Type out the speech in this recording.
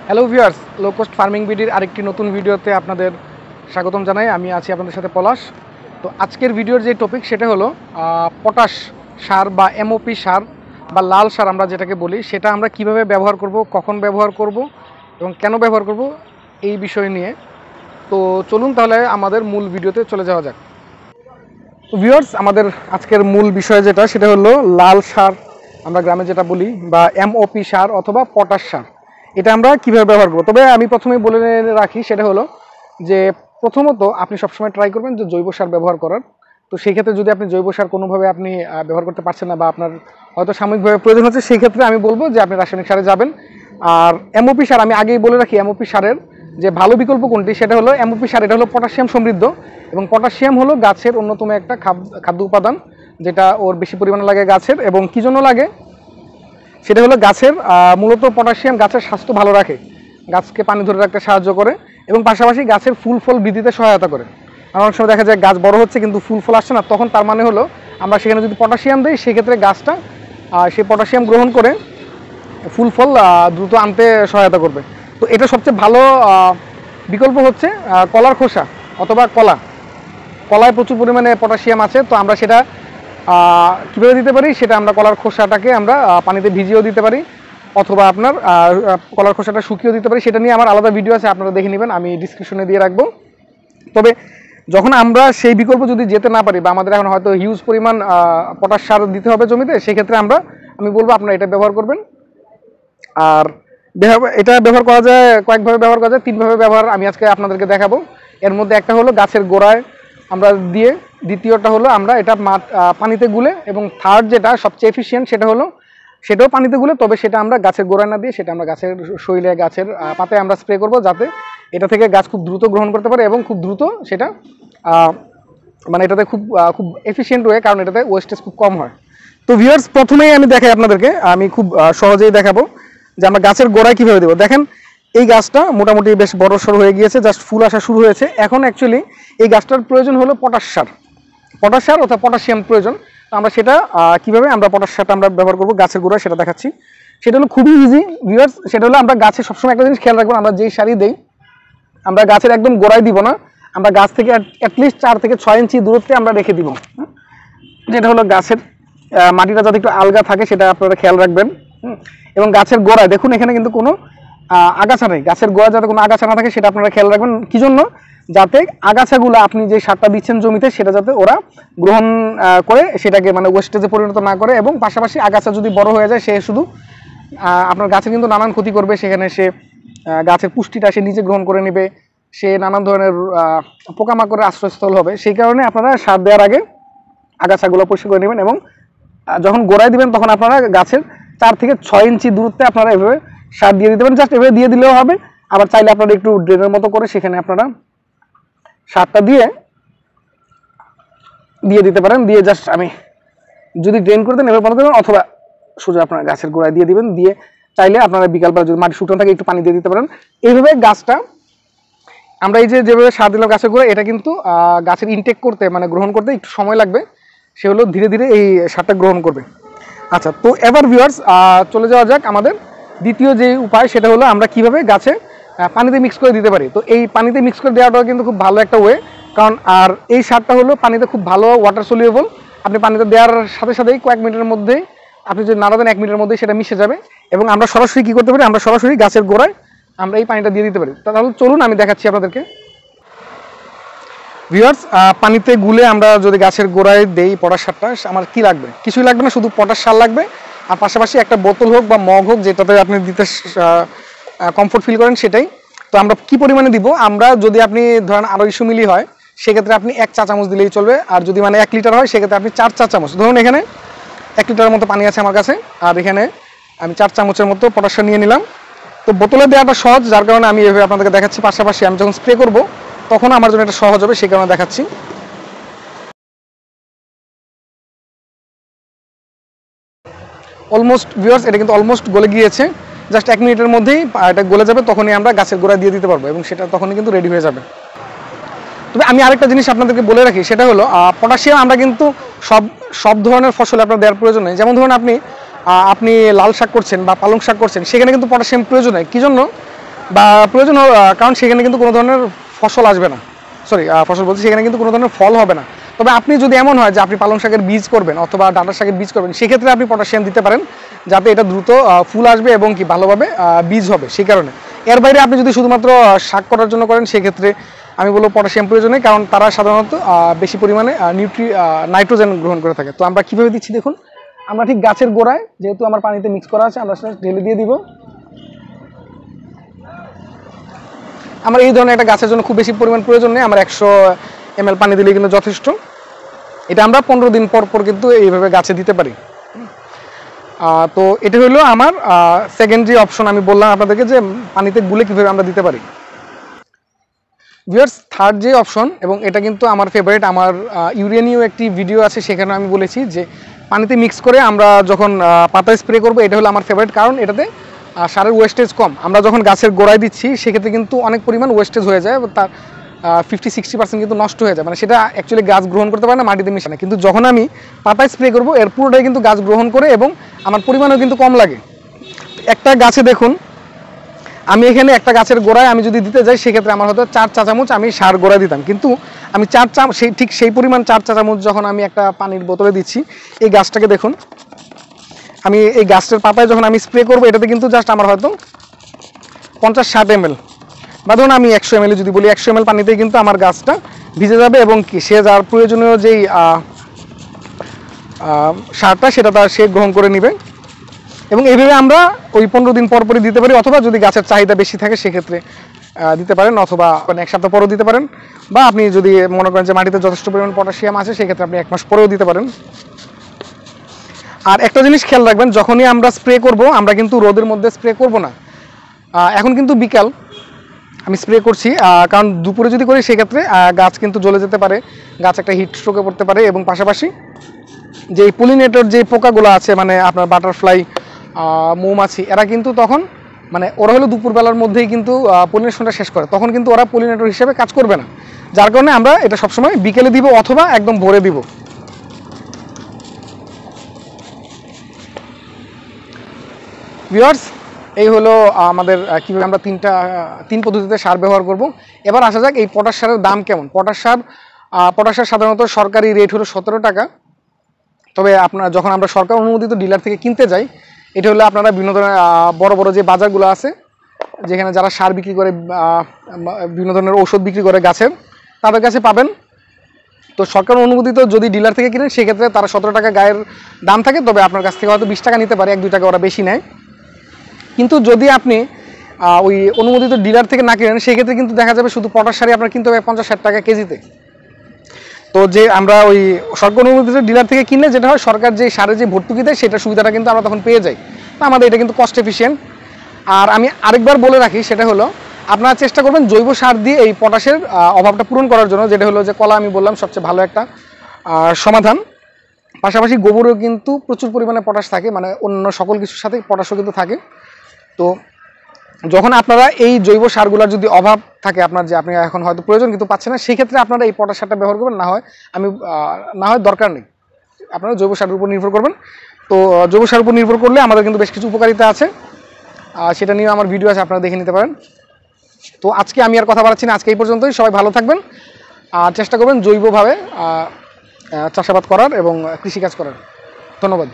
Hello viewers, low cost farming বিডির আরেকটি নতুন ভিডিওতে আপনাদের স্বাগতম জানাই। আমি আছি আপনাদের সাথে পলাশ। তো আজকের ভিডিওর যে টপিক সেটা হলো পটাশ সার বা এমওপি সার বা লাল সার আমরা যেটাকে বলি, সেটা আমরা কিভাবে ব্যবহার করব, কখন ব্যবহার করব এবং কেন ব্যবহার করব এই বিষয় নিয়ে। তো চলুন তাহলে আমাদের মূল ভিডিওতে চলে যাওয়া যাক। তো ভিউয়ার্স, আমাদের আজকের মূল বিষয় যেটা সেটা হলো লাল সার, আমরা গ্রামে যেটা বলি, বা এমওপি সার অথবা পটাশ সার, এটা আমরা কীভাবে ব্যবহার করবো। তবে আমি প্রথমেই বলে রাখি, সেটা হলো যে প্রথমত আপনি সবসময় ট্রাই করবেন যে জৈব সার ব্যবহার করার। তো সেই ক্ষেত্রে যদি আপনি জৈব সার কোনোভাবে আপনি ব্যবহার করতে পারছেন না বা আপনার হয়তো সাময়িকভাবে প্রয়োজন হচ্ছে, সেই ক্ষেত্রে আমি বলবো যে আপনি রাসায়নিক সারে যাবেন। আর এমওপি সার, আমি আগেই বলে রাখি, এমওপি সারের যে ভালো বিকল্প কোনটি সেটা হলো এমওপি সার। এটা হলো পটাশিয়াম সমৃদ্ধ, এবং পটাশিয়াম হলো গাছের অন্যতম একটা খাদ্য উপাদান, যেটা ওর বেশি পরিমাণে লাগে গাছের। এবং কী জন্য লাগে সেটা হলো গাছের মূলত পটাশিয়াম গাছের স্বাস্থ্য ভালো রাখে, গাছকে পানি ধরে রাখতে সাহায্য করে, এবং পাশাপাশি গাছের ফুল ফল বৃদ্ধিতে সহায়তা করে। অনেক সময় দেখা যায় গাছ বড় হচ্ছে কিন্তু ফুল ফল আসছে না, তখন তার মানে হলো আমরা সেখানে যদি পটাশিয়াম দিই, সেক্ষেত্রে গাছটা সেই পটাশিয়াম গ্রহণ করে ফুল ফল দ্রুত আনতে সহায়তা করবে। তো এটা সবচেয়ে ভালো বিকল্প হচ্ছে কলার খোসা অথবা কলায় প্রচুর পরিমাণে পটাশিয়াম আছে। তো আমরা সেটা কীভাবে দিতে পারি, সেটা আমরা কলার খোসাটাকে আমরা পানিতে ভিজিয়েও দিতে পারি, অথবা আপনার কলার খোসাটা শুকিয়েও দিতে পারি। সেটা নিয়ে আমার আলাদা ভিডিও আছে, আপনারা দেখে নেবেন, আমি ডিসক্রিপশনে দিয়ে রাখবো। তবে যখন আমরা সেই বিকল্প যদি যেতে না পারি, বা আমাদের এখন হয়তো হিউজ পরিমাণ পটাশ সার দিতে হবে জমিতে, সেক্ষেত্রে আমি বলবো আপনারা এটা ব্যবহার করবেন। আর এটা ব্যবহার করা যায় কয়েকভাবে ব্যবহার করা যায়, তিনভাবে ব্যবহার আমি আজকে আপনাদেরকে দেখাবো। এর মধ্যে একটা হলো গাছের গোড়ায় আমরা দিয়ে, দ্বিতীয়টা হলো আমরা এটা পানিতে গুলে, এবং থার্ড যেটা সবচেয়ে এফিশিয়েন্ট সেটাও পানিতে গুলে, তবে সেটা আমরা গাছের গোড়ায় না দিয়ে সেটা আমরা গাছের শৈলে, গাছের পাতায় আমরা স্প্রে করব, যাতে এটা থেকে গাছ খুব দ্রুত গ্রহণ করতে পারে এবং খুব দ্রুত সেটা মানে এটাতে খুব এফিশিয়েন্ট ওয়ে, কারণ এটাতে ওয়েস্টেজ খুব কম হয়। তো ভিউয়ার্স, প্রথমেই আমি দেখাই আপনাদেরকে, আমি খুব সহজেই দেখাবো যে আমরা গাছের গোড়ায় কীভাবে দেবো। দেখেন, এই গাছটা মোটামুটি বেশ বড় সড়ো হয়ে গিয়েছে, জাস্ট ফুল আসা শুরু হয়েছে। এখন অ্যাকচুয়ালি এই গাছটার প্রয়োজন হলো পটাশ সার অর্থাৎ পটাশিয়াম প্রয়োজন। তো আমরা সেটা কীভাবে আমরা পটাশ সারটা আমরা ব্যবহার করবো গাছের গোড়ায়, সেটা দেখাচ্ছি। সেটা হলো খুবই ইজি ভিউয়ার্স। সেটা হলো আমরা গাছে সবসময় একটা জিনিস খেয়াল রাখবো, আমরা যেই সারই দেই আমরা গাছের একদম গোড়ায় দিব না, আমরা গাছ থেকে অ্যাটলিস্ট 4 থেকে 6 ইঞ্চি দূরত্বে আমরা রেখে দিব। যেটা হলো গাছের মাটিটা যাতে একটু আলগা থাকে, সেটা আপনারা খেয়াল রাখবেন। এবং গাছের গোড়ায় দেখুন, এখানে কিন্তু কোনো আগাছা নেই, গাছের গোড়ায় যাতে কোনো আগাছা না থাকে সেটা আপনারা খেয়াল রাখবেন। কী জন্য? যাতে আগাছাগুলো আপনি যে সারটা দিচ্ছেন জমিতে, সেটা যাতে ওরা গ্রহণ করে, সেটাকে মানে ওয়েস্টেজে পরিণত না করে। এবং পাশাপাশি আগাছা যদি বড় হয়ে যায়, সে শুধু আপনার গাছে কিন্তু নানান ক্ষতি করবে। সেখানে সে গাছের পুষ্টিটা সে নিজে গ্রহণ করে নেবে, সে নানান ধরনের পোকামাকড়ের আশ্রয়স্থল হবে। সেই কারণে আপনারা সার দেওয়ার আগে আগাছাগুলো পরিষ্কার করে নেবেন, এবং যখন গোড়ায় দিবেন তখন আপনারা গাছের 4 থেকে 6 ইঞ্চি দূরত্বে আপনারা এভাবে সার দিয়ে দিতে পারেন। জাস্ট এভাবে দিয়ে দিলেও হবে, আবার চাইলে আপনারা একটু ড্রেনের মতো করে সেখানে আপনারা সারটা দিয়ে দিতে পারেন। দিয়ে জাস্ট আমি যদি ড্রেন করে দেন এভাবে বন্ধ দেবেন, অথবা সোজা আপনার গাছের গোড়ায় দিয়ে দিবেন। দিয়ে চাইলে আপনারা বিকালবেলা যদি মাটি শুকনো থাকে একটু পানি দিয়ে দিতে পারেন। এইভাবে গাছটা আমরা এই যেভাবে সার দিলাম গাছের গোড়ায়, এটা কিন্তু গাছের ইনটেক করতে মানে গ্রহণ করতে একটু সময় লাগবে, সে হলো ধীরে ধীরে এই সারটা গ্রহণ করবে। আচ্ছা, তো এবার ভিউয়ার্স চলে যাওয়া যাক আমাদের দ্বিতীয় যে উপায়, সেটা হলো আমরা কিভাবে গাছে পানিতে মিক্স করে দিতে পারি। তো এই পানিতে মিক্স করে দেওয়াটাও কিন্তু খুব ভালো একটা ওয়ে, কারণ আর এই সারটা হলো পানিতে খুব ভালো ওয়াটার সলিউবল। আপনি পানিতে দেওয়ার সাথে সাথেই কয়েক মিনিটের মধ্যেই, আপনি যদি নাড়া দেন 1 মিনিটের মধ্যেই সেটা মিশে যাবে। এবং আমরা সরাসরি কী করতে পারি, আমরা সরাসরি গাছের গোড়ায় আমরা এই পানিটা দিয়ে দিতে পারি। তাহলে চলুন আমি দেখাচ্ছি আপনাদেরকে। ভিউয়ার্স, পানিতে গুলে আমরা যদি গাছের গোড়ায় দেই পটাশ সারটা, আমার কি লাগবে? কিছুই লাগবে না, শুধু পটাশ সার লাগবে, আর পাশাপাশি একটা বোতল হোক বা মগ হোক, যেটাতে আপনি দিতে কমফোর্ট ফিল করেন সেটাই। তো আমরা কি পরিমাণে দিব, আমরা যদি আপনি ধরেন 250 মিলি হয়, সেক্ষেত্রে আপনি 1 চা চামচ দিলেই চলবে। আর যদি মানে 1 লিটার হয়, সেক্ষেত্রে আপনি 4 চা চামচ, ধরুন এখানে 1 লিটারের মতো পানি আছে আমার কাছে, আর এখানে আমি 4 চামচের মতো পটাশ সার নিয়ে নিলাম। তো বোতলে দেওয়াটা সহজ, যার কারণে আমি এভাবে আপনাদেরকে দেখাচ্ছি। পাশাপাশি আমি যখন স্প্রে করব তখন আমার জন্য এটা সহজ হবে, সেই কারণে দেখাচ্ছি। অলমোস্ট ভিউয়ার্স, এটা কিন্তু অলমোস্ট গলে গিয়েছে। জাস্ট 1 মিনিটের মধ্যেই এটা গলে যাবে, তখনই আমরা গাছের গোড়ায় দিয়ে দিতে পারবো, এবং সেটা তখনই কিন্তু রেডি হয়ে যাবে। তবে আমি আরেকটা জিনিস আপনাদেরকে বলে রাখি, সেটা হলো পটাশিয়াম আমরা কিন্তু সব ধরনের ফসলে আপনার দেওয়ার প্রয়োজন নেই। যেমন ধরুন আপনি লাল শাক করছেন বা পালং শাক করছেন, সেখানে কিন্তু পটাশিয়াম প্রয়োজন হয়। কী জন্য? বা প্রয়োজন কারণ সেখানে কিন্তু কোনো ধরনের ফসল আসবে না, ফসল বলছি, সেখানে কিন্তু কোনো ধরনের ফল হবে না। তবে আপনি যদি এমন হয় যে আপনি পালং শাকের বীজ করবেন অথবা ডাঁটা শাকের বীজ করবেন, সেক্ষেত্রে আপনি পটাশিয়াম দিতে পারেন, যাতে এটা দ্রুত ফুল আসবে এবং কি ভালোভাবে বীজ হবে সেই কারণে। এর বাইরে আপনি যদি শুধুমাত্র শাক করার জন্য করেন, সেক্ষেত্রে আমি বলবো পটাশিয়াম প্রয়োজনে, কারণ তারা সাধারণত বেশি পরিমাণে নাইট্রোজেন গ্রহণ করে থাকে। তো আমরা কীভাবে দিচ্ছি দেখুন, আমরা ঠিক গাছের গোড়ায়, যেহেতু আমার পানিতে মিক্স করা আছে, আমরা সেটা ঢেলে দিয়ে দিব। আমার এই ধরনের একটা গাছের জন্য খুব বেশি পরিমাণ প্রয়োজন নেই, আমার 100 ml পানি দিলেই কিন্তু যথেষ্ট। এটা আমরা 15 দিন পর পর কিন্তু এইভাবে গাছে দিতে পারি। তো এটা হলো আমার সেকেন্ডারি অপশন, আমি বললাম আপনাদেরকে যে পানিতে গুলে কীভাবে আমরা দিতে পারি। ভিউয়ার্স, থার্ড যে অপশন, এবং এটা কিন্তু আমার ফেভারিট, আমার ইউরিয়া নিয়েও একটি ভিডিও আছে, সেখানে আমি বলেছি যে পানিতে মিক্স করে আমরা যখন পাতায় স্প্রে করবো, এটা হলো আমার ফেভারিট, কারণ এটাতে সারের ওয়েস্টেজ কম। আমরা যখন গাছের গোড়ায় দিচ্ছি, সেক্ষেত্রে কিন্তু অনেক পরিমাণ ওয়েস্টেজ হয়ে যায়, তার 50-60% কিন্তু নষ্ট হয়ে যায়, মানে সেটা অ্যাকচুয়ালি গাছ গ্রহণ করতে পারে না, মাটিতে মিশে না। কিন্তু যখন আমি পাতায় স্প্রে করবো, এর পুরোটাই কিন্তু গাছ গ্রহণ করে এবং আমার পরিমাণও কিন্তু কম লাগে। একটা গাছে দেখুন, আমি এখানে একটা গাছের গোড়ায় আমি যদি দিতে যাই, সেক্ষেত্রে আমার হয়তো 4 চা চামচ আমি সার গোড়ায় দিতাম, কিন্তু আমি ঠিক সেই পরিমাণ 4 চা চামচ যখন আমি একটা পানির বোতলে দিচ্ছি, এই গাছটাকে দেখুন, আমি এই গাছটার পাতায় যখন আমি স্প্রে করবো, এটাতে কিন্তু জাস্ট আমার হয়তো 50-60 ml, বা ধরুন আমি 100 ml যদি বলি, 100 ml পানিতেই কিন্তু আমার গাছটা ভিজে যাবে, এবং কি সে যার প্রয়োজনীয় যেই সারটা, সেটা তার সে গ্রহণ করে নেবে। এবং এইভাবে আমরা ওই 15 দিন পর পরই দিতে পারি, অথবা যদি গাছের চাহিদা বেশি থাকে সেক্ষেত্রে দিতে পারেন, অথবা 1 সপ্তাহ পরেও দিতে পারেন, বা আপনি যদি মনে করেন যে মাটিতে যথেষ্ট পরিমাণ পটাশিয়াম আছে, সেক্ষেত্রে আপনি 1 মাস পরেও দিতে পারেন। আর একটা জিনিস খেয়াল রাখবেন, যখনই আমরা স্প্রে করব, আমরা কিন্তু রোদের মধ্যে স্প্রে করব না। এখন কিন্তু বিকাল, আমি স্প্রে করছি, কারণ দুপুরে যদি করি সেক্ষেত্রে গাছ কিন্তু জ্বলে যেতে পারে, গাছ একটা হিট স্ট্রোকে পড়তে পারে, এবং পাশাপাশি যে পলিনেটর যে পোকাগুলো আছে, মানে আপনার বাটারফ্লাই, মৌমাছি, এরা কিন্তু তখন মানে ওরা হলো দুপুরবেলার মধ্যেই কিন্তু পলিনেশনটা শেষ করে, তখন কিন্তু ওরা পলিনেটর হিসেবে কাজ করবে না, যার কারণে আমরা এটা সবসময় বিকেলে দিব অথবা একদম ভোরে দিব। ভিউয়ার্স, এই হলো আমাদের কীভাবে আমরা তিন পদ্ধতিতে সার ব্যবহার করব। এবার আসা যাক এই পটাশ সারের দাম কেমন। পটাশ সার সাধারণত সরকারি রেট হলো 17 টাকা। তবে আপনার যখন আমরা সরকার অনুমোদিত ডিলার থেকে কিনতে যাই, এটা হলো আপনারা বিভিন্ন ধরনের বড় বড় যে বাজারগুলো আছে, যেখানে যারা সার বিক্রি করে, বিভিন্ন ধরনের ঔষধ বিক্রি করে গাছের, তাদের কাছে পাবেন। তো সরকার অনুমোদিত যদি ডিলার থেকে কিনেন, সেক্ষেত্রে তারা 17 টাকা গায়ের দাম থাকে, তবে আপনার কাছ থেকে হয়তো 20 টাকা নিতে পারে, 1-2 টাকা ওরা বেশি নেয়। কিন্তু যদি আপনি ওই অনুমোদিত ডিলার থেকে না কিনেন, সেক্ষেত্রে কিন্তু দেখা যাবে শুধু পটাশ সারই আপনার কিনতে হবে 50-60 টাকা কেজিতে। তো যে আমরা ওই সরকার অনুমোদিত ডিলার থেকে কিনলে যেটা হয়, সরকার যে সারের যে ভর্তুকি দেয়, সেটা সুবিধাটা কিন্তু আমরা তখন পেয়ে যাই। তো আমাদের এটা কিন্তু কস্ট এফিশিয়েন্ট। আর আমি আরেকবার বলে রাখি, সেটা হলো আপনারা চেষ্টা করবেন জৈব সার দিয়ে এই পটাশের অভাবটা পূরণ করার জন্য, যেটা হলো যে কলা আমি বললাম সবচেয়ে ভালো একটা সমাধান। পাশাপাশি গোবরেও কিন্তু প্রচুর পরিমাণে পটাশ থাকে, মানে অন্য সকল কিছুর সাথে পটাশও কিন্তু থাকে। তো যখন আপনারা এই জৈব সারগুলোর যদি অভাব থাকে আপনার, যে আপনি এখন হয়তো প্রয়োজন কিন্তু পাচ্ছেন না, সেক্ষেত্রে আপনারা এই পটাশ সারটা ব্যবহার করবেন, না হয় দরকার নেই, আপনারা জৈব সারের উপর নির্ভর করবেন। তো জৈব সারের উপর নির্ভর করলে আমাদের কিন্তু বেশ কিছু উপকারিতা আছে, সেটা নিয়ে আমার ভিডিও আছে, আপনারা দেখে নিতে পারেন। তো আজকে আমি আর কথা বাড়াচ্ছি না, আজকে এই পর্যন্তই। সবাই ভালো থাকবেন, আর চেষ্টা করবেন জৈবভাবে চাষাবাদ করার এবং কৃষিকাজ করার। ধন্যবাদ।